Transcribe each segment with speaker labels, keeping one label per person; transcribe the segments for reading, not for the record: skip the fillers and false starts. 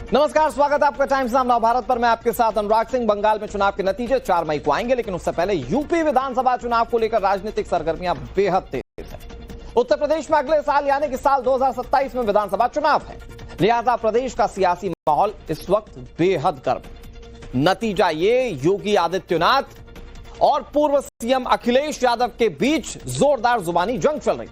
Speaker 1: नमस्कार, स्वागत है आपका टाइम्स नाम नव भारत पर। मैं आपके साथ अनुराग सिंह। बंगाल में चुनाव के नतीजे 4 मई को आएंगे, लेकिन उससे पहले यूपी विधानसभा चुनाव को लेकर राजनीतिक सरगर्मियां बेहद तेज है। उत्तर प्रदेश में अगले साल यानी कि साल 2027 में विधानसभा चुनाव है, लिहाजा प्रदेश का सियासी माहौल इस वक्त बेहद गर्म। नतीजा ये, योगी आदित्यनाथ और पूर्व सीएम अखिलेश यादव के बीच जोरदार जुबानी जंग चल रही।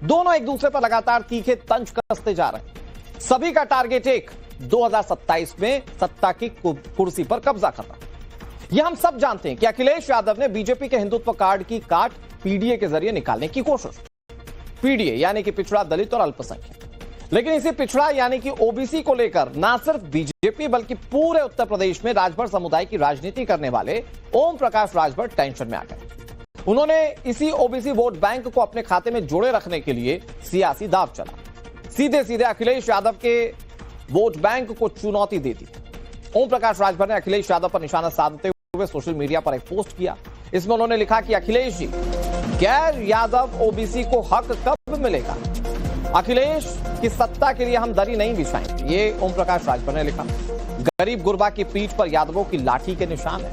Speaker 1: दोनों एक दूसरे पर लगातार तीखे तंज कसते जा रहे हैं। सभी का टारगेट एक, 2027 में सत्ता की कुर्सी पर कब्जा करना। यह हम सब जानते हैं कि अखिलेश यादव ने बीजेपी के हिंदुत्व कार्ड की काट पीडीए के जरिए निकालने की कोशिश। पीडीए यानी कि पिछड़ा, दलित और अल्पसंख्यक। लेकिन इसी पिछड़ा यानी कि ओबीसी को लेकर ना सिर्फ बीजेपी बल्कि पूरे उत्तर प्रदेश में राजभर समुदाय की राजनीति करने वाले ओम प्रकाश राजभर टेंशन में आ गए। उन्होंने इसी ओबीसी वोट बैंक को अपने खाते में जोड़े रखने के लिए सियासी दांव चला। सीधे सीधे अखिलेश यादव के वोट बैंक को चुनौती दे दी। ओम प्रकाश राजभर ने अखिलेश यादव पर निशाना साधते हुए सोशल मीडिया पर एक पोस्ट किया। इसमें उन्होंने लिखा कि अखिलेश जी, गैर यादव ओबीसी को हक कब मिलेगा? अखिलेश की सत्ता के लिए हम दरी नहीं बिछाएंगे, ये ओम प्रकाश राजभर ने लिखा। गरीब गुरबा की पीठ पर यादवों की लाठी के निशान है।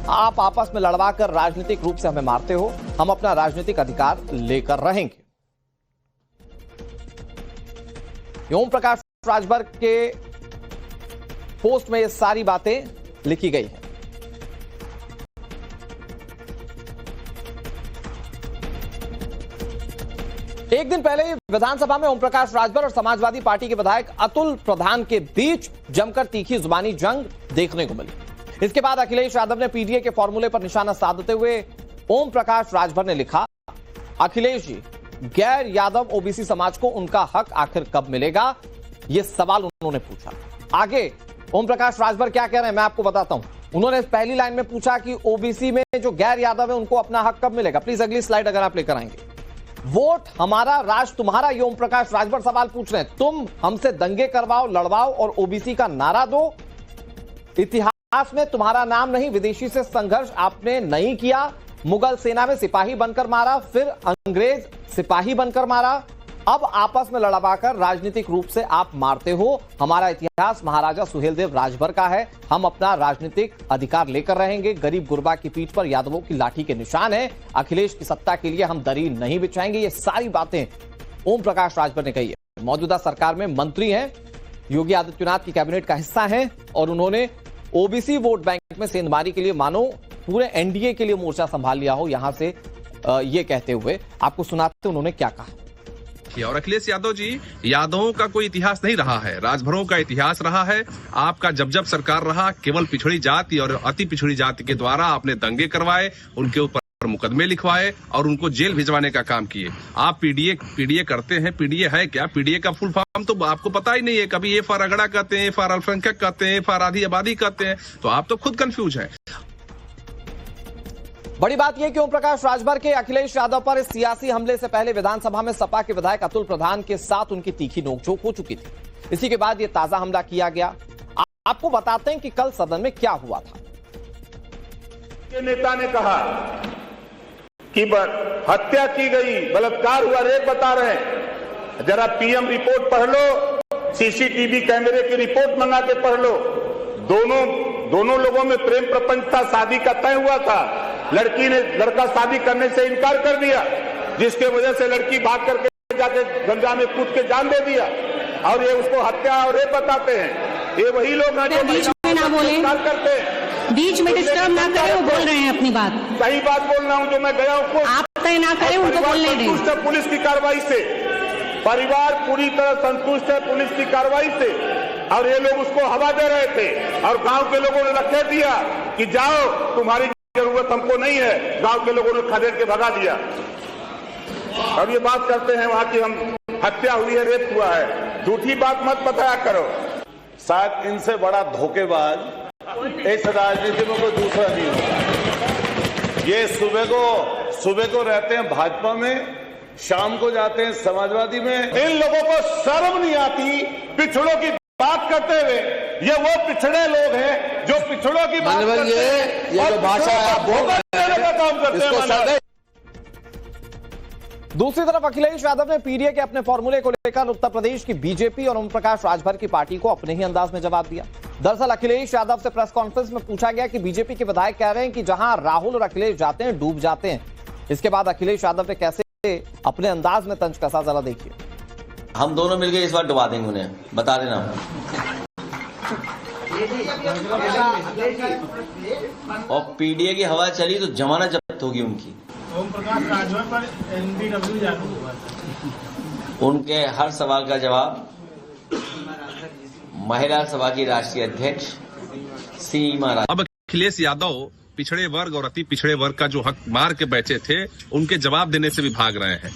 Speaker 1: आप आपस में लड़वाकर राजनीतिक रूप से हमें मारते हो, हम अपना राजनीतिक अधिकार लेकर रहेंगे। ओम प्रकाश राजभर के पोस्ट में ये सारी बातें लिखी गई हैं। एक दिन पहले विधानसभा में ओम प्रकाश राजभर और समाजवादी पार्टी के विधायक अतुल प्रधान के बीच जमकर तीखी जुबानी जंग देखने को मिली। इसके बाद अखिलेश यादव ने पीडीए के फॉर्मूले पर निशाना साधते हुए ओम प्रकाश राजभर ने लिखा, अखिलेश जी, गैर यादव ओबीसी समाज को उनका हक आखिर कब मिलेगा? यह सवाल उन्होंने पूछा। आगे ओम प्रकाश राजभर क्या कह रहे हैं मैं आपको बताता हूं। उन्होंने पहली लाइन में पूछा कि ओबीसी में जो गैर यादव है उनको अपना हक कब मिलेगा? प्लीज अगली स्लाइड अगर आप लेकर आएंगे। वोट हमारा, राज तुम्हारा, ये ओम प्रकाश राजभर सवाल पूछ रहे हैं। तुम हमसे दंगे करवाओ, लड़वाओ और ओबीसी का नारा दो। इतिहास में तुम्हारा नाम नहीं, विदेशी से संघर्ष आपने नहीं किया। मुगल सेना में सिपाही बनकर मारा, फिर अंग्रेज सिपाही बनकर मारा, अब आपस में लड़वाकर राजनीतिक रूप से आप मारते हो। हमारा इतिहास महाराजा सुहेलदेव राजभर का है, हम अपना राजनीतिक अधिकार लेकर रहेंगे। गरीब गुरबा की पीठ पर यादवों की लाठी के निशान है। अखिलेश की सत्ता के लिए हम दरी नहीं बिछाएंगे। ये सारी बातें ओम प्रकाश राजभर ने कही है। मौजूदा सरकार में मंत्री हैं, योगी आदित्यनाथ की कैबिनेट का हिस्सा हैं और उन्होंने ओबीसी वोट बैंक में सेंधमारी के लिए मानो पूरे एनडीए के लिए मोर्चा संभाल लिया हो। यहां से ये कहते हुए आपको सुनाते उन्होंने क्या कहा।
Speaker 2: और अखिलेश यादव जी, यादवों का कोई इतिहास नहीं रहा है, राजभरों का इतिहास रहा है। आपका जब सरकार रहा, केवल पिछड़ी जाति और अति पिछड़ी जाति के द्वारा आपने दंगे करवाए, उनके ऊपर मुकदमे लिखवाए और उनको जेल भिजवाने का काम किए। आप पीडीए करते हैं। पीडीए है क्या? पीडीए का फुल फॉर्म तो आपको पता ही नहीं है। कभी ए फॉर अगड़ा कहते हैं, ए फॉर अल्पसंख्यक कहते हैं, ए फॉर आधी आबादी कहते हैं, तो आप तो खुद कंफ्यूज हैं।
Speaker 1: बड़ी बात यह कि ओम प्रकाश राजभर के अखिलेश यादव पर इस सियासी हमले से पहले विधानसभा में सपा के विधायक अतुल प्रधान के साथ उनकी तीखी नोकझोंक हो चुकी थी। इसी के बाद यह ताजा हमला किया गया। आपको बताते हैं कि कल सदन में क्या हुआ था।
Speaker 3: नेता ने कहा कि हत्या की गई, बलात्कार हुआ, रेप बता रहे हैं। जरा पीएम रिपोर्ट पढ़ लो, सीसीटीवी कैमरे की रिपोर्ट मंगा के पढ़ लो। दोनों लोगों में प्रेम प्रपंच था, शादी का तय हुआ था। लड़की ने लड़का शादी करने से इनकार कर दिया, जिसके वजह से लड़की भाग करके जाके गंगा में कूद के जान दे दिया और ये उसको हत्या और रेप बताते हैं। ये वही लोग हैं जो
Speaker 4: बीच में ना बोले,
Speaker 3: करते हैं,
Speaker 4: बीच में डिस्टर्ब ना करें। वो बोल रहे हैं अपनी बात,
Speaker 3: सही बात बोल रहा हूँ। जो मैं गया हूँ
Speaker 4: आप तय ना करें, उनको बोलने दें।
Speaker 3: पुलिस की कार्रवाई से परिवार पूरी तरह संतुष्ट है, पुलिस की कार्रवाई से। और ये लोग उसको हवा दे रहे थे और गांव के लोगों ने रखे दिया कि जाओ, तुम्हारी जरूरत हमको नहीं है। गांव के लोगों ने खदेड़ के भगा दिया। और ये बात करते हैं वहां की हम हत्या हुई है, रेप हुआ है। झूठी बात मत बताया करो।
Speaker 5: शायद इनसे बड़ा धोखेबाज इस राजनीति में कोई दूसरा नहीं होगा। ये सुबह को रहते हैं भाजपा में, शाम को जाते हैं समाजवादी में। इन लोगों को शर्म नहीं आती पिछड़ों की बात करते हुए। ये वो पिछड़े लोग हैं जो पिछड़ों की बात करते हैं। ये जो भाषा है आप बोल रहे हैं,
Speaker 3: का काम करते हैं।
Speaker 1: दूसरी तरफ अखिलेश यादव ने पीडीए के अपने फॉर्मूले को लेकर उत्तर प्रदेश की बीजेपी और ओम प्रकाश राजभर की पार्टी को अपने ही अंदाज में जवाब दिया। दरअसल अखिलेश यादव से प्रेस कॉन्फ्रेंस में पूछा गया कि बीजेपी के विधायक कह रहे हैं कि जहां राहुल और अखिलेश जाते हैं डूब जाते हैं। इसके बाद अखिलेश यादव ने कैसे अपने अंदाज में तंज कसा, जरा देखिए।
Speaker 6: हम दोनों मिलकर इस बार डुबा देंगे उन्हें, बता देना। और पीडीए की हवा चली तो जमाना जब्त होगी उनकी।
Speaker 7: ओम प्रकाश राजभर पर एनडीडब्ल्यू लागू हुआ।
Speaker 6: उनके हर सवाल का जवाब महिला सभा की राष्ट्रीय अध्यक्ष सीमा राजभर।
Speaker 2: अब अखिलेश यादव पिछड़े वर्ग और अति पिछड़े वर्ग का जो हक मार के बैठे थे, उनके जवाब देने से भी भाग रहे हैं।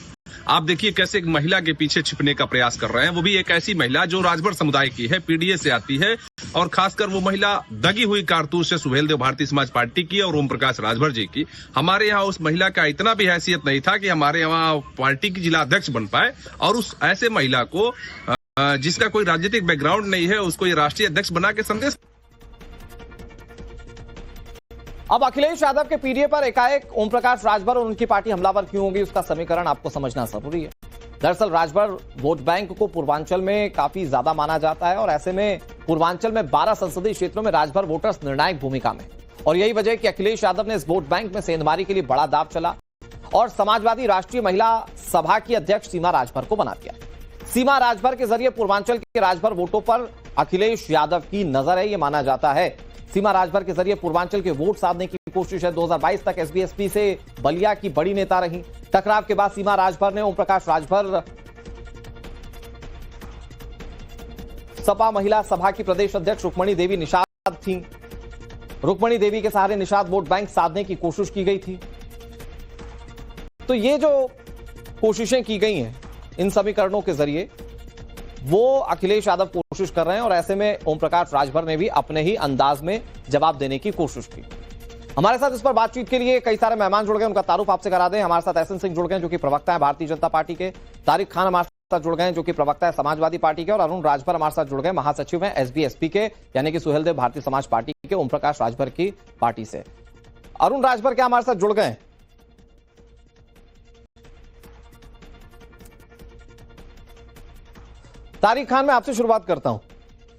Speaker 2: आप देखिए कैसे एक महिला के पीछे छिपने का प्रयास कर रहे हैं, वो भी एक ऐसी महिला जो राजभर समुदाय की है, पीडीए से आती है, और खासकर वो महिला दगी हुई कारतूस से सुहेलदेव भारतीय समाज पार्टी की और ओम प्रकाश राजभर जी की। हमारे यहाँ उस महिला का इतना भी हैसियत नहीं था कि हमारे यहाँ पार्टी की जिला अध्यक्ष बन पाए, और उस ऐसे महिला को जिसका कोई राजनीतिक बैकग्राउंड नहीं है, उसको ये राष्ट्रीय अध्यक्ष बना के संदेश।
Speaker 1: अब अखिलेश यादव के पीडीए पर एकाएक ओम प्रकाश राजभर और उनकी पार्टी हमलावर क्यों होगी, उसका समीकरण आपको समझना जरूरी है। दरअसल राजभर वोट बैंक को पूर्वांचल में काफी ज्यादा माना जाता है, और ऐसे में पूर्वांचल में 12 संसदीय क्षेत्रों में राजभर वोटर्स निर्णायक भूमिका में, और यही वजह कि अखिलेश यादव ने इस वोट बैंक में सेंधमारी के लिए बड़ा दांव चला और समाजवादी राष्ट्रीय महिला सभा की अध्यक्ष सीमा राजभर को बना दिया। सीमा राजभर के जरिए पूर्वांचल के राजभर वोटों पर अखिलेश यादव की नजर है, यह माना जाता है। सीमा राजभर के जरिए पूर्वांचल के वोट साधने की कोशिश है। 2022 तक एसबीएसपी से बलिया की बड़ी नेता रही। टकराव के बाद सीमा राजभर ने ओम प्रकाश राजभर सपा महिला सभा की प्रदेश अध्यक्ष रुक्मणी देवी निषाद थी। रुक्मणी देवी के सहारे निषाद वोट बैंक साधने की कोशिश की गई थी। तो ये जो कोशिशें की गई हैं इन समीकरणों के जरिए, वो अखिलेश यादव कोशिश कर रहे हैं, और ऐसे में ओम प्रकाश राजभर ने भी अपने ही अंदाज में जवाब देने की कोशिश की। हमारे साथ इस पर बातचीत के लिए कई सारे मेहमान जुड़ गए, उनका तारुफ आपसे करा दें। हमारे साथ एहसन सिंह जुड़ गए जो कि प्रवक्ता है भारतीय जनता पार्टी के, तारिक खान हमारे साथ जुड़ गए जो कि प्रवक्ता है समाजवादी पार्टी के, और अरुण राजभर हमारे साथ जुड़ गए, महासचिव हैं एसबीएसपी के, यानी कि सुहेलदेव भारतीय समाज पार्टी के, ओम प्रकाश राजभर की पार्टी से। अरुण राजभर क्या हमारे साथ जुड़ गए? तारिक खान, मैं आपसे शुरुआत करता हूं।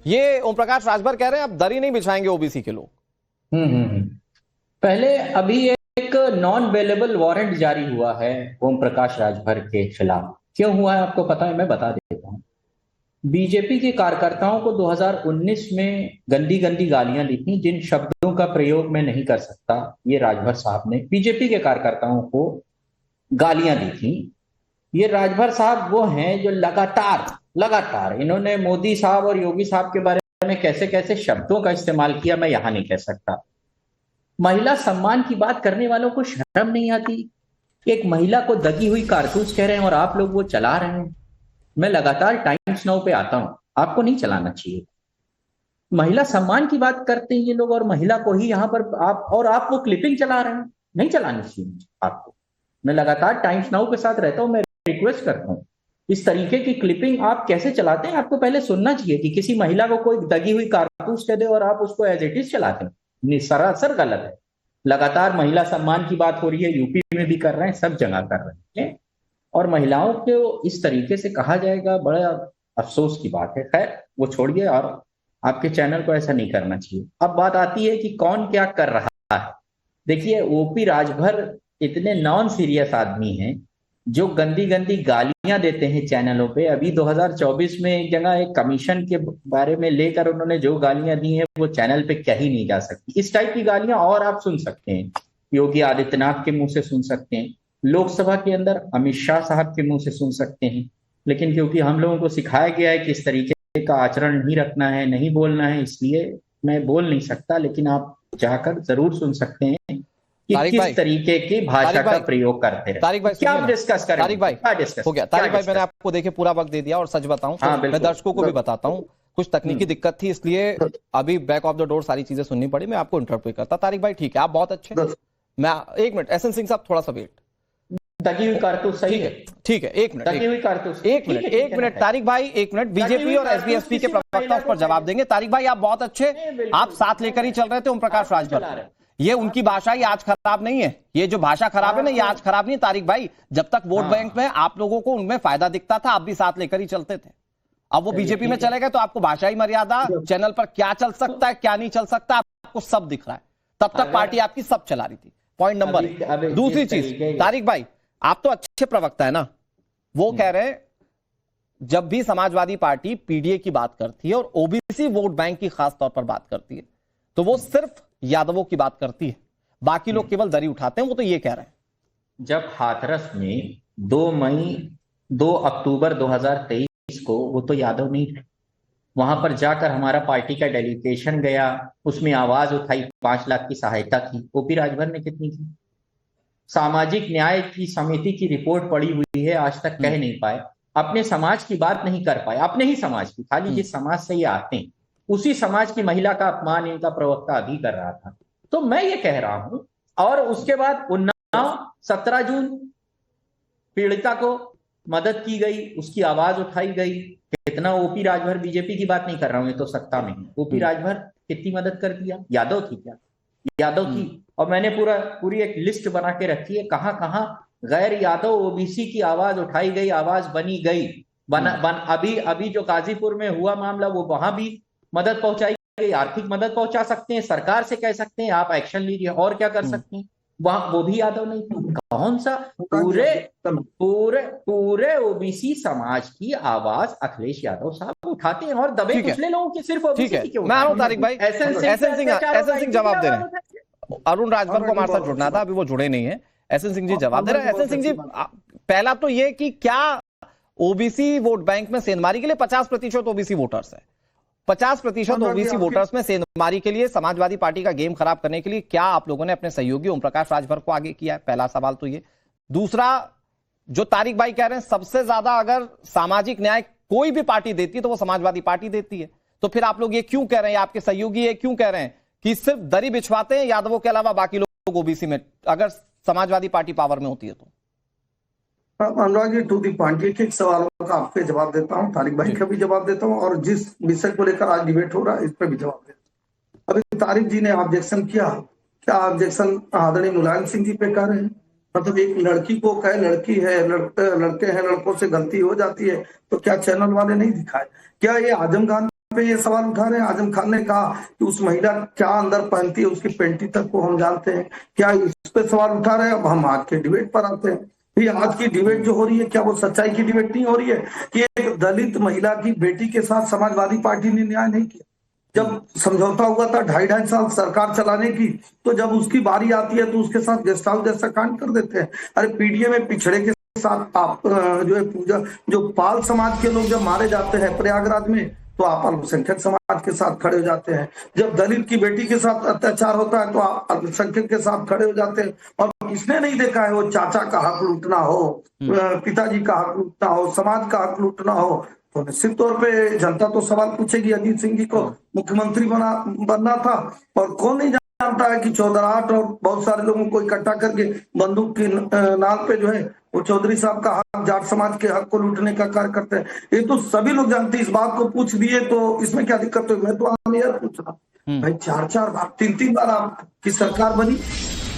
Speaker 1: ये ओम प्रकाश राजभर कह रहे हैं अब दरी नहीं बिछाएंगे ओबीसी के लोग।
Speaker 8: पहले अभी एक नॉन अवेलेबल वारंट जारी हुआ है ओम प्रकाश राजभर के खिलाफ। क्यों हुआ है आपको पता है? मैं बता देता हूं। बीजेपी के कार्यकर्ताओं को 2019 में गंदी गंदी गालियां दी थी, जिन शब्दों का प्रयोग मैं नहीं कर सकता। ये राजभर साहब ने बीजेपी के कार्यकर्ताओं को गालियां दी थी। ये राजभर साहब वो हैं जो लगातार इन्होंने मोदी साहब और योगी साहब के बारे में कैसे कैसे शब्दों का इस्तेमाल किया, मैं यहां नहीं कह सकता। महिला सम्मान की बात करने वालों को शर्म नहीं आती? एक महिला को दगी हुई कारतूस कह रहे हैं और आप लोग वो चला रहे हैं। मैं लगातार टाइम्स नाउ पे आता हूं, आपको नहीं चलाना चाहिए। महिला सम्मान की बात करते हैं ये लोग, और महिला को ही यहां पर आप वो क्लिपिंग चला रहे हैं, नहीं चलानी चाहिए आपको। मैं लगातार टाइम्स नाउ के साथ रहता हूं, मैं रिक्वेस्ट करता हूं, इस तरीके की क्लिपिंग आप कैसे चलाते हैं? आपको पहले सुनना चाहिए कि किसी महिला को कोई दगी हुई कारतूस कह दे और आप उसको एज इट इज चलाते हैं। सरासर गलत है। लगातार महिला सम्मान की बात हो रही है, यूपी में भी कर रहे हैं, सब जगह कर रहे हैं, और महिलाओं को इस तरीके से कहा जाएगा, बड़ा अफसोस की बात है। खैर वो छोड़िए, और आपके चैनल को ऐसा नहीं करना चाहिए। अब बात आती है कि कौन क्या कर रहा है। देखिए, ओपी राजभर इतने नॉन सीरियस आदमी हैं जो गंदी गंदी गालियां देते हैं चैनलों पे। अभी 2024 में एक जगह एक कमीशन के बारे में लेकर उन्होंने जो गालियां दी हैं वो चैनल पे कही नहीं जा सकती। इस टाइप की गालियां और आप सुन सकते हैं, योगी आदित्यनाथ के मुंह से सुन सकते हैं, लोकसभा के अंदर अमित शाह साहब के मुंह से सुन सकते हैं। लेकिन क्योंकि हम लोगों को सिखाया गया है कि इस तरीके का आचरण नहीं रखना है, नहीं बोलना है, इसलिए मैं बोल नहीं सकता। लेकिन आप जाकर जरूर सुन सकते हैं कि किस तरीके की भाषा का प्रयोग करते हैं।
Speaker 1: तारिक भाई,
Speaker 8: क्या आप डिस्कस करें?
Speaker 1: तारिक भाई हो गया। तारिक भाई, मैंने आपको देखिए पूरा वक्त दे दिया, और सच बताऊं तो मैं दर्शकों को भी बताता हूं, कुछ तकनीकी दिक्कत थी, इसलिए अभी बैक ऑफ द डोर सारी चीजें सुननी पड़ी। मैं आपको इंटरप्ट करता। तारिक भाई ठीक है, आप बहुत अच्छे। मैं 1 मिनट, एहसन सिंह साहब थोड़ा सा वेट।
Speaker 8: दगी हुई कारतूस सही है,
Speaker 1: ठीक है, 1 मिनट,
Speaker 8: दगी हुई कारतूस,
Speaker 1: 1 मिनट तारिक भाई, 1 मिनट। बीजेपी और एसबीएसपी के प्रवक्ता उस पर जवाब देंगे। तारिक भाई आप बहुत अच्छे, आप साथ लेकर ही चल रहे थे ओम प्रकाश राजभर। ये उनकी भाषा ही आज खराब नहीं है, ये जो भाषा खराब है ना, ये आज खराब नहीं है तारिक भाई। जब तक वोट बैंक में आप लोगों को उनमें फायदा दिखता था, आप भी साथ लेकर ही चलते थे। अब वो बीजेपी में चले गए तो आपको भाषाई मर्यादा, चैनल पर क्या चल सकता है क्या नहीं चल सकता, आपको सब दिख रहा है। तब तक पार्टी आपकी सब चला रही थी। पॉइंट नंबर एक। दूसरी चीज, तारिक भाई आप तो अच्छे प्रवक्ता है ना, वो कह रहे हैं जब भी समाजवादी पार्टी पीडीए की बात करती है और ओबीसी वोट बैंक की खास तौर पर बात करती है तो वो सिर्फ यादवों की बात करती है, बाकी लोग केवल दरी उठाते हैं। वो तो ये कह रहे हैं
Speaker 8: जब हाथरस में 2 अक्टूबर 2023 को वो तो यादव नहीं थे, वहां पर जाकर हमारा पार्टी का डेलीगेशन गया, उसमें आवाज उठाई, 5 लाख की सहायता की। ओपी राजभर ने कितनी की? सामाजिक न्याय की समिति की रिपोर्ट पड़ी हुई है, आज तक कह नहीं पाए, अपने समाज की बात नहीं कर पाए, अपने ही समाज की, खाली जिस समाज से ये आते हैं उसी समाज की महिला का अपमान इनका प्रवक्ता अभी कर रहा था। तो मैं ये कह रहा हूं, और उसके बाद उन्नाव 17 जून पीड़िता को मदद की गई, उसकी आवाज उठाई गई। कितना ओपी राजभर, बीजेपी की बात नहीं कर रहा हूं, ये तो सत्ता में है, ओपी राजभर कितनी मदद कर दिया? यादव थी क्या? यादव थी। और मैंने पूरी एक लिस्ट बना के रखी है, कहां कहां गैर यादव ओबीसी की आवाज उठाई गई, आवाज बनी गई। अभी जो गाजीपुर में हुआ मामला, वो वहां भी मदद पहुंचाई गई। आर्थिक मदद पहुंचा सकते हैं, सरकार से कह सकते हैं आप एक्शन लीजिए, और क्या कर सकते हैं? वहां वो भी यादव नहीं थी। कौन सा? पूरे ओबीसी समाज की आवाज अखिलेश यादव साहब उठाते हैं, और दबे कुचले लोगों की सिर्फ ओबीसी की क्यों?
Speaker 1: मैं आऊं तारिक भाई, एसएन सिंह जवाब दे रहे हैं। अरुण राजभर को हमारे साथ जुड़ना था, अभी वो जुड़े नहीं है। एसएन सिंह जी जवाब दे रहे हैं। एसएन सिंह जी, पहला तो ये कि क्या ओबीसी वोट बैंक में सेंधमारी के लिए 50% ओबीसी वोटर्स है, 50% ओबीसी वोटर्स में सेंधमारी के लिए समाजवादी पार्टी का गेम खराब करने के लिए क्या आप लोगों ने अपने सहयोगी ओम प्रकाश राजभर को आगे किया है? पहला सवाल तो ये। दूसरा, जो तारिक भाई कह रहे हैं सबसे ज्यादा अगर सामाजिक न्याय कोई भी पार्टी देती है तो वो समाजवादी पार्टी देती है, तो फिर आप लोग ये क्यों कह रहे हैं, आपके सहयोगी ये क्यों कह रहे हैं कि सिर्फ दरी बिछवाते हैं यादवों के अलावा बाकी लोग ओबीसी में, अगर समाजवादी पार्टी पावर में होती है तो?
Speaker 9: Anurag ji, to the point, एक सवालों का आपके जवाब देता हूँ, तारिक भाई का भी जवाब देता हूँ, और जिस विषय को लेकर आज डिबेट हो रहा है इस पर भी जवाब देता हूँ। अभी तारिक जी ने ऑब्जेक्शन किया, क्या ऑब्जेक्शन आदरणीय मुलायम सिंह जी पे कर रहे हैं? मतलब एक लड़की को कहे लड़की है, लड़के हैं, लड़कों से गलती हो जाती है, तो क्या चैनल वाले नहीं दिखाए? क्या ये आजम खान पे ये सवाल उठा रहे हैं? आजम खान ने कहा कि उस महिला क्या अंदर पहनती है, उसकी पेंटी तक को हम जानते हैं, क्या इस पे सवाल उठा रहे हैं? अब हम आज के डिबेट पर आते हैं। ये आज की डिबेट जो हो रही है, क्या वो सच्चाई की डिबेट नहीं हो रही है कि एक दलित महिला की बेटी के साथ समाजवादी पार्टी ने न्याय नहीं किया? जब समझौता हुआ था 2.5 साल सरकार चलाने की, तो जब उसकी बारी आती है तो उसके साथ गेस्ट हाउस जैसा कांड कर देते हैं। अरे पीडीए में पिछड़े के साथ आप जो है पूजा, जो पाल समाज के लोग जब मारे जाते हैं प्रयागराज में, तो आप अल्पसंख्यक समाज के साथ खड़े हो जाते हैं। जब दलित की बेटी के साथ अत्याचार होता है तो आप अल्पसंख्यक के साथ खड़े हो जाते हैं। और किसने नहीं देखा है वो चाचा का हक लूटना हो, पिताजी का हक लूटना हो, समाज का हक लूटना हो, तो निश्चित तौर पे जनता तो सवाल पूछेगी। अजीत सिंह जी को मुख्यमंत्री बनना था, और कौन नहीं जानता है कि 14-8 और बहुत सारे लोगों को इकट्ठा करके बंदूक की नाल पे जो है वो चौधरी साहब का हक, जाट समाज के हक को लूटने का कार्य करते हैं। ये तो सभी लोग जानते हैं। इस बात को पूछ दिए तो इसमें क्या दिक्कत है? मैं तो पूछ रहा भाई, 4-4 बार 3-3 बार आपकी सरकार बनी,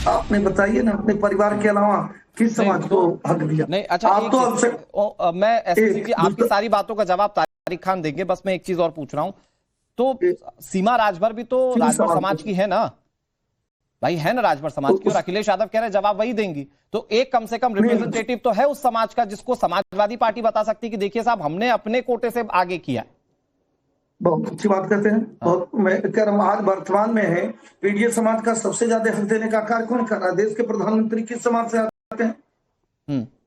Speaker 9: आपने बताइए ना अपने परिवार के अलावा किस समाज को हक दिया?
Speaker 1: नहीं, अच्छा
Speaker 9: आप तो
Speaker 1: मैं आपकी सारी बातों का जवाब तारिक खान देंगे, बस मैं एक चीज और पूछ रहा हूं, तो सीमा राजभर भी तो राजभर समाज की है ना भाई, है ना राजभर समाज की, और अखिलेश यादव कह रहे जवाब वही देंगी, तो एक कम से कम रिप्रेजेंटेटिव तो है उस समाज का जिसको समाजवादी पार्टी बता सकती है कि देखिए साहब हमने अपने कोटे से आगे किया।
Speaker 9: बहुत अच्छी बात कहते हैं। बहुत मैं कह रहा हूँ आज वर्तमान में है पीडीए समाज का सबसे ज्यादा हक देने का कार्य कौन कर रहा है? देश के प्रधानमंत्री किस समाज से आते हैं?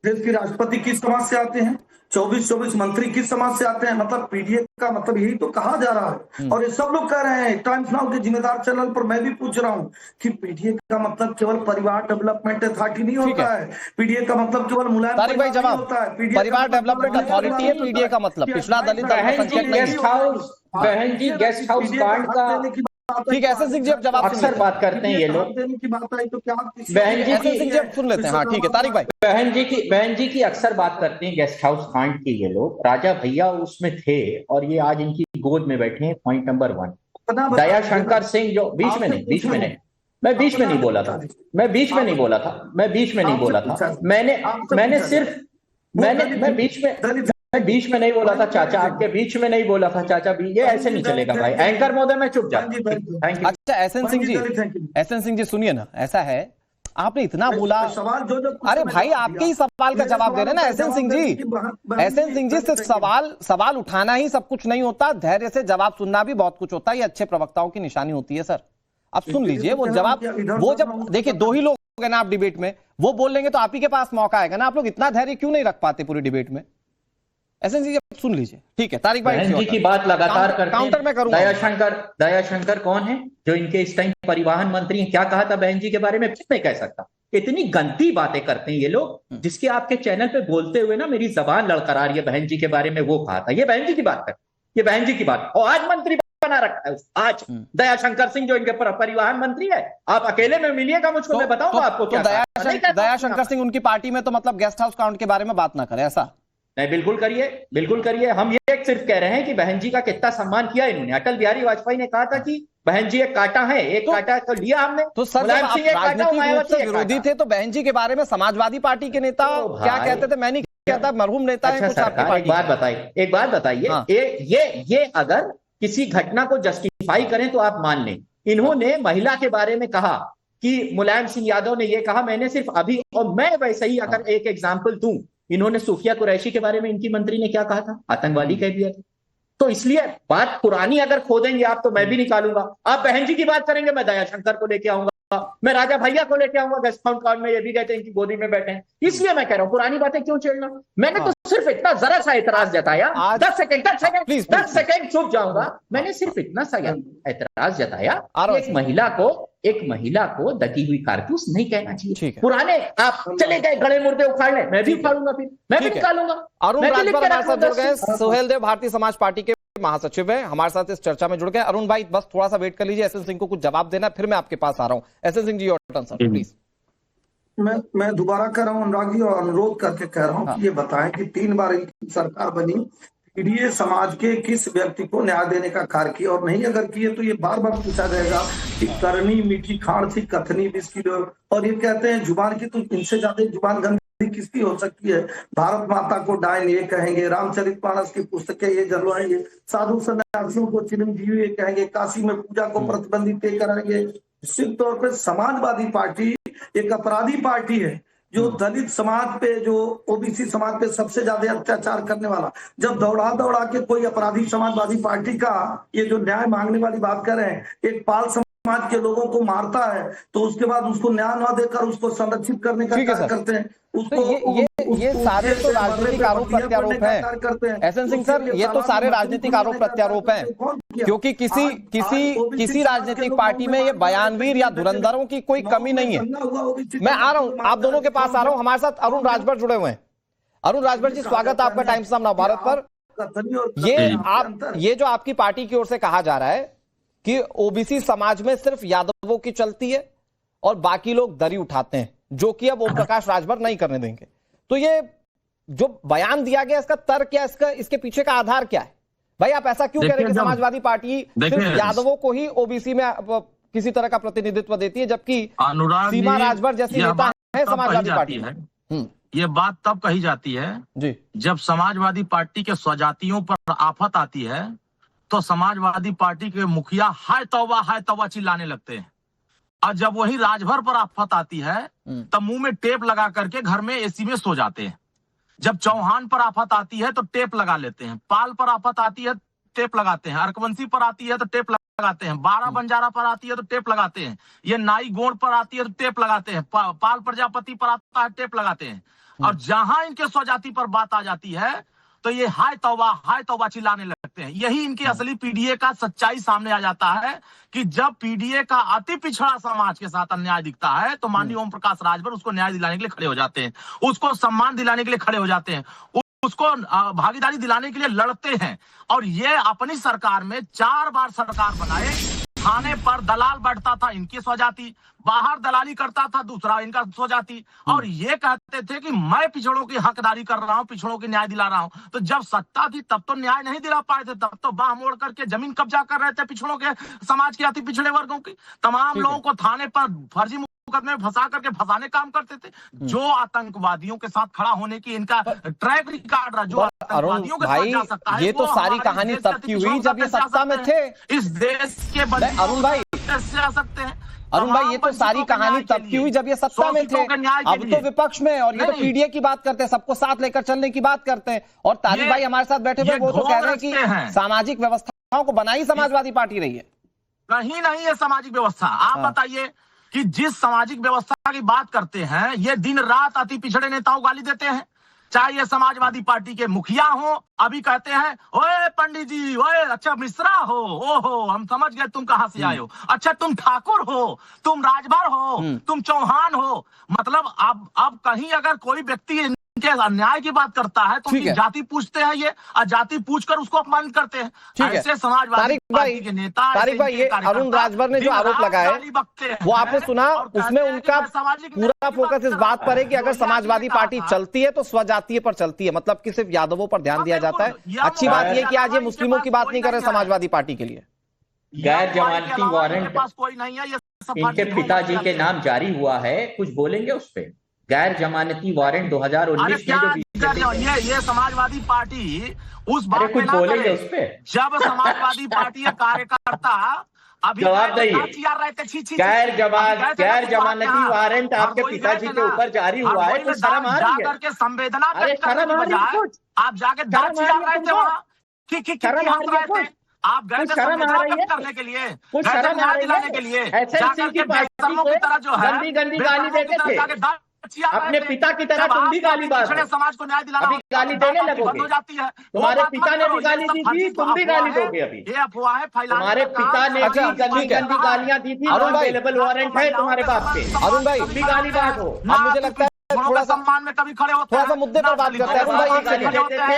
Speaker 9: देश के राष्ट्रपति किस समाज से आते हैं? 24 मंत्री किस समाज से आते हैं? मतलब पीडीए का मतलब यही तो कहा जा रहा है, और ये सब लोग कह रहे हैं। टाइम्स नाउ के जिम्मेदार चैनल पर मैं भी पूछ रहा हूँ कि पीडीए का मतलब केवल परिवार डेवलपमेंट अथॉरिटी नहीं होता है। पीडीए का मतलब केवल मुलायम
Speaker 1: तारिक भाई जवाब होता है, परिवार डेवलपमेंट अथॉरिटी है पीडीए का मतलब, पिछड़ा दलित
Speaker 8: बहन जी गेस्ट हाउस कांड का
Speaker 1: ठीक है। एसएन सिंह जी अब जवाब
Speaker 8: अक्सर बात करते हैं ये लोग,
Speaker 9: देने की बात आई तो क्या
Speaker 1: बहन जी एसएन सिंह जी सुन लेते हैं। हाँ ठीक है तारिक भाई,
Speaker 8: बहन जी की अक्सर बात करते हैं गेस्ट हाउस कांड की। ये लोग राजा भैया उसमें थे और ये आज इनकी गोद में बैठे हैं। पॉइंट नंबर 1, दया शंकर सिंह जो बीच में नहीं मैं बीच में नहीं बोला था, मैं बीच में नहीं बोला था, मैं बीच में नहीं बोला था, मैंने सिर्फ मैं बीच में नहीं बोला था चाचा, आपके बीच में नहीं बोला था चाचा, ये ऐसे नहीं चलेगा भाई। एंकर महोदय मैं चुप जा। Thank you.
Speaker 1: अच्छा एसएन सिंह जी सुनिए ना, ऐसा है आपने इतना बोला
Speaker 9: सवाल जो
Speaker 1: अरे भाई आपके ही सवाल का जवाब दे रहे ना एसएन सिंह जी। एसएन सिंह जी सिर्फ सवाल उठाना ही सब कुछ नहीं होता, धैर्य से जवाब सुनना भी बहुत कुछ होता है, ये अच्छे प्रवक्ताओं की निशानी होती है सर। आप सुन लीजिए वो जवाब, वो जब देखिए दो ही लोग हैं ना आप डिबेट में, वो बोल लेंगे तो आप ही के पास मौका आएगा ना। आप लोग इतना धैर्य क्यों नहीं रख पाते पूरी डिबेट में? एसएन जी सुन लीजिए, ठीक है। तारिक भाई
Speaker 8: जी की बात लगातार करते हैं।
Speaker 1: काउंटर में करूंगा।
Speaker 8: दयाशंकर कौन है जो इनके इस टाइम परिवहन मंत्री हैं? क्या कहा था बहन जी के बारे में? कुछ नहीं कह सकता। इतनी गंदी बातें करते हैं ये लोग, जिसके आपके चैनल पे बोलते हुए ना मेरी जबान लड़खड़ा रही है। बहन जी के बारे में वो कहा था, ये बहन जी की बात कर, ये बहन जी की बात, और आज मंत्री बना रखा है आज दयाशंकर सिंह जो इनके परिवहन मंत्री है। आप अकेले में मिलिएगा मुझको, मैं बताऊंगा आपको क्या।
Speaker 1: दयाशंकर सिंह उनकी पार्टी में तो मतलब गेस्ट हाउस काउंट के बारे में बात ना करे ऐसा
Speaker 8: नहीं, बिल्कुल करिए, बिल्कुल करिए। हम ये सिर्फ कह रहे हैं कि बहन जी का कितना सम्मान किया इन्होंने। अटल बिहारी वाजपेयी ने कहा था कि बहन जी एक कांटा है, एक कांटा तो लिया हमने।
Speaker 1: तो सर जब आप राजनीतिक रूप से विरोधी थे तो बहन जी के बारे में समाजवादी पार्टी के नेता क्या कहते थे? मैं नहीं कहता, मरहूम नेता है कुछ आपकी पार्टी।
Speaker 8: एक बात बताइए, ये अगर किसी घटना को जस्टिफाई करें तो आप मान लें। इन्होंने महिला के बारे में कहा कि मुलायम सिंह यादव ने ये कहा, मैंने सिर्फ अभी, और मैं वैसे ही अगर एक एग्जाम्पल दूं, इन्होंने सूफिया कुरैशी के बारे में इनकी मंत्री ने क्या कहा था? आतंकवादी कह दिया था। तो इसलिए बात पुरानी अगर खोदेंगे आप तो मैं भी निकालूंगा। आप बहन जी की बात करेंगे, मैं दयाशंकर को लेके आऊंगा, मैं राजा भैया को लेके आऊंगा, गेस्ट हाउस में ये भी कहते हैं इनकी गोदी में बैठे हैं। इसलिए मैं कह रहा हूं पुरानी बातें क्यों छेड़ना। मैंने तो सिर्फ इतना जरा सा एतराज जताया, 10 सेकंड चुप जाऊंगा। मैंने सिर्फ इतना सा एतराज जताया, एक महिला को दटी हुई कारतूस नहीं कहना चाहिए। पुराने आप चले गए गड़े मुर्दे उखाड़ने, मैं भी उखाड़ूंगा, फिर मैं भी निकालूंगा।
Speaker 1: अरुण राजभर हमारे साथ जुड़ गए, सोहेल देव भारतीय समाज पार्टी के महासचिव है, हमारे साथ इस चर्चा में जुड़ गए। अरुण भाई बस थोड़ा सा वेट कर लीजिए, एसएन सिंह को कुछ जवाब देना, फिर मैं आपके पास आ रहा हूं। SN Singh ji your turn sir please.
Speaker 9: मैं दोबारा कह रहा हूँ अनुराग जी, और अनुरोध करके कह रहा हूँ कि ये बताएं कि 3 बार इनकी सरकार बनी, पीडीए समाज के किस व्यक्ति को न्याय देने का कार्य किया, और नहीं अगर किए तो ये बार बार पूछा जाएगा कि करनी मीठी खाण थी कथनी बिस्की। और ये कहते हैं जुबान की, तो इनसे ज्यादा जुबान गंदी किसकी हो सकती है? भारत माता को डायन ये कहेंगे, रामचरितमानस की पुस्तकें ये जलवाएंगे, साधु सन्यासियों को चिरंजीवी ये कहेंगे, काशी में पूजा को प्रतिबंधित कराएंगे। निश्चित तौर पर समाजवादी पार्टी एक अपराधी पार्टी है जो दलित समाज पे, जो ओबीसी समाज पे सबसे ज्यादा अत्याचार करने वाला। जब दौड़ा के कोई अपराधी समाजवादी पार्टी का ये जो न्याय मांगने वाली बात कर रहे हैं, एक पाल समाज के लोगों को मारता है तो उसके बाद उसको न्याय न देकर उसको संरक्षित करने का कार्य करते हैं।
Speaker 1: ये सारे तो राजनीतिक आरोप प्रत्यारोप हैं एसएन सिंह सर, ये तो सारे राजनीतिक आरोप प्रत्यारोप हैं, क्योंकि किसी राजनीतिक पार्टी में ये बयानवीर या धुरंधरों की कोई कमी नहीं है। मैं आ रहा हूं, आप दोनों के पास आ रहा हूं। हमारे साथ अरुण राजभर जुड़े हुए हैं। अरुण राजभर जी स्वागत है आपका टाइम्स ऑफ नवभारत पर। ये जो आपकी पार्टी की ओर से कहा जा रहा है कि ओबीसी समाज में सिर्फ यादवों की चलती है और बाकी लोग दरी उठाते हैं, जो कि अब ओम प्रकाश राजभर नहीं करने देंगे, तो ये जो बयान दिया गया इसका तर्क क्या, इसके पीछे का आधार क्या है? भाई आप ऐसा क्यों कह रहे हैं कि समाजवादी पार्टी सिर्फ यादवों को ही ओबीसी में किसी तरह का प्रतिनिधित्व देती है, जबकि सीमा राजभर जैसी नेता है समाजवादी पार्टी में?
Speaker 10: ये बात तब कही जाती है जी जब समाजवादी पार्टी के स्वजातियों पर आफत आती है तो समाजवादी पार्टी के मुखिया हाय तौबा चिल्लाने लगते हैं, और जब वही राजभर पर आफत आती है तब मुंह में टेप लगा करके घर में एसी में सो जाते हैं। जब चौहान पर आफत आती है तो टेप लगा लेते हैं, पाल पर आफत आती है टेप लगाते हैं, अर्कवंशी पर आती है तो टेप लगाते हैं, 12 बंजारा पर आती है तो टेप लगाते हैं, ये नाई गोंड पर आती है तो टेप लगाते हैं, पाल प्रजापति पर आता है टेप लगाते हैं, और जहां इनके स्वजाति पर बात आ जाती है तो ये हाय तौबा चिल्लाने लगते हैं। यही इनकी असली पीडीए का सच्चाई सामने आ जाता है कि जब पीडीए का अति पिछड़ा समाज के साथ अन्याय दिखता है तो माननीय ओम प्रकाश राजभर उसको न्याय दिलाने के लिए खड़े हो जाते हैं, उसको सम्मान दिलाने के लिए खड़े हो जाते हैं, उसको भागीदारी दिलाने के लिए लड़ते हैं। और ये अपनी सरकार में 4 बार सरकार बनाए, थाने पर दलाल बैठता था इनकी स्वजाति, बाहर दलाली करता था दूसरा इनका स्वजाति, और ये कहते थे कि मैं पिछड़ों की हकदारी कर रहा हूं, पिछड़ों की न्याय दिला रहा हूं। तो जब सत्ता थी तब तो न्याय नहीं दिला पाए थे, तब तो बाह मोड़ करके जमीन कब्जा कर रहे थे पिछड़ों के, समाज के अति पिछड़े वर्गों की। तमाम लोगों को थाने पर फर्जी मुकदमे में फंसा करके फंसाने काम करते थे। जो आतंकवादियों के साथ खड़ा होने की इनका ट्रैक रिकॉर्ड रहा, जो आतंकवादियों के साथ जा सकता है,
Speaker 1: ये तो सारी कहानी तब की हुई जब ये सत्ता में थे।
Speaker 10: इस देश के
Speaker 1: अरुण भाई
Speaker 10: कैसे आ सकते हैं?
Speaker 1: अरुण भाई, ये तो सारी कहानी तब की हुई जब ये सत्ता में थे। अब तो विपक्ष में, और ये तो पीडीए की बात करते हैं, सबको साथ लेकर चलने की बात करते हैं। और तारिक भाई हमारे साथ बैठे हुए वो तो कह रहे हैं कि सामाजिक व्यवस्थाओं को बनाई समाजवादी पार्टी रही है।
Speaker 10: कहीं नहीं है सामाजिक व्यवस्था। आप बताइए कि जिस सामाजिक व्यवस्था की बात करते हैं, ये दिन रात अति पिछड़े नेताओं गाली देते हैं। चाहे ये समाजवादी पार्टी के मुखिया हो, अभी कहते हैं ओए पंडित जी, ओए अच्छा मिश्रा हो, ओहो हम समझ गए तुम कहां से आए हो, अच्छा तुम ठाकुर हो, तुम राजभर हो, तुम चौहान हो। मतलब अब कहीं अगर कोई व्यक्ति के अन्याय की बात करता है तो उनकी जाति पूछते हैं ये, और जाति पूछकर उसको अपमानित करते हैं। ऐसे समाजवादी पार्टी के नेता,
Speaker 1: तारिक भाई, ये अरुण राजभर ने जो आरोप लगाया वो आपने सुना, उसमें उनका पूरा फोकस इस बात पर है कि अगर समाजवादी पार्टी चलती है तो स्वजातीय पर चलती है, मतलब कि सिर्फ यादवों पर ध्यान दिया जाता है। अच्छी बात यह कि आज ये मुस्लिमों की बात नहीं कर रहे समाजवादी पार्टी के लिए।
Speaker 8: गैर जमानती वारंट
Speaker 10: कोई नहीं है,
Speaker 8: इनके पिताजी के नाम जारी हुआ है, कुछ बोलेंगे उस पे? गैर जमानती वारंट 2019 में जो
Speaker 10: ये समाजवादी पार्टी उस बात
Speaker 8: कुछ बोलेंगे उस पे?
Speaker 10: जब समाजवादी पार्टी के कार्यकर्ता अभी
Speaker 8: जवाब दीजिए। गैर जमानती वारंट आपके पिताजी के ऊपर जारी हुआ है, तो शर्म आ रही है?
Speaker 10: करके संवेदना
Speaker 8: व्यक्त करने की बजाय
Speaker 10: आप जाके दर्द चिल्ला रहे थे वहाँ, आप गए थे संवेदना व्यक्त करने के लिए, न्याय दिलाने के लिए, जाकर के बेशर्मों की तरह जो है
Speaker 8: गंदी गाली देते थे। अपने पिता की तरह तुम भी गाली बात,
Speaker 10: समाज को न्याय दिलाना,
Speaker 8: अभी गाली देने लगोगे।
Speaker 10: हो जाती है।
Speaker 8: तुम्हारे पिता ने भी गाली दी थी, तुम भी गाली दोगे अभी।
Speaker 10: ये अफवाह है फैलाने।
Speaker 8: तुम्हारे पिता ने भी गंदी गालियां दी थी। अवेलेबल वारंट है तुम्हारे बाप पे।
Speaker 1: अरुण भाई,
Speaker 8: तुम भी गाली बात हो।
Speaker 1: अब मुझे लगता है थोड़ा सा
Speaker 10: सम्मान में कभी खड़े होते
Speaker 1: थोड़ा सा मुद्दे पर बात करते हैं। अरुण भाई एक सेकंड,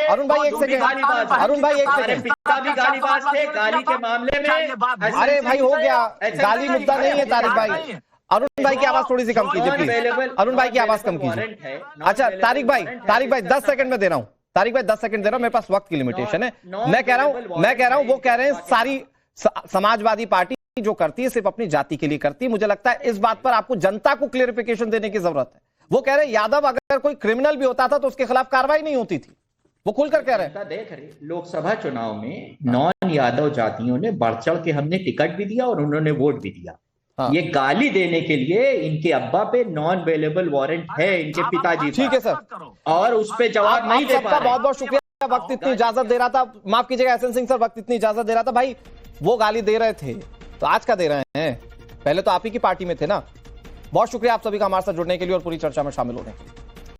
Speaker 1: अरुण भाई एक सेकंड, अरुण भाई एक सेकंड।
Speaker 8: पिता भी गालीबाज थे गाली के मामले में।
Speaker 1: अरे भाई हो गया, गाली मुद्दा नहीं है तारिक भाई। अरुण भाई की आवाज थोड़ी सी कम कीजिए प्लीज, अरुण भाई की आवाज कम कीजिए। अच्छा तारिक भाई 10 सेकंड में दे रहा हूं, तारिक भाई 10 सेकंड दे रहा हूं, मेरे पास वक्त की लिमिटेशन है। मैं कह रहा हूं वो कह रहे हैं सारी समाजवादी पार्टी जो करती है सिर्फ अपनी जाति के लिए करती है। मुझे लगता है इस बात पर आपको जनता को क्लियरिफिकेशन देने की जरूरत है। वो कह रहे हैं यादव अगर कोई क्रिमिनल भी होता था तो उसके खिलाफ कार्रवाई नहीं होती थी, वो खुलकर कह रहे हैं।
Speaker 8: देख रहे लोकसभा चुनाव में नॉन यादव जातियों ने बढ़ चढ़ के हमने टिकट भी दिया और उन्होंने वोट भी दिया। ये गाली देने के लिए इनके अब्बा पे नॉन अवेलेबल वारंट है, इनके पिताजी।
Speaker 1: ठीक है सर,
Speaker 8: और उस पे जवाब नहीं दे पा रहे।
Speaker 1: बहुत बहुत शुक्रिया, वक्त इतनी इजाजत दे रहा था, माफ कीजिएगा एसएन सिंह सर, वक्त इतनी इजाजत दे रहा था। भाई वो गाली दे रहे थे तो आज का दे रहे हैं, पहले तो आप ही की पार्टी में थे ना। बहुत शुक्रिया आप सभी का हमारे साथ जुड़ने के लिए और पूरी चर्चा में शामिल होने के लिए।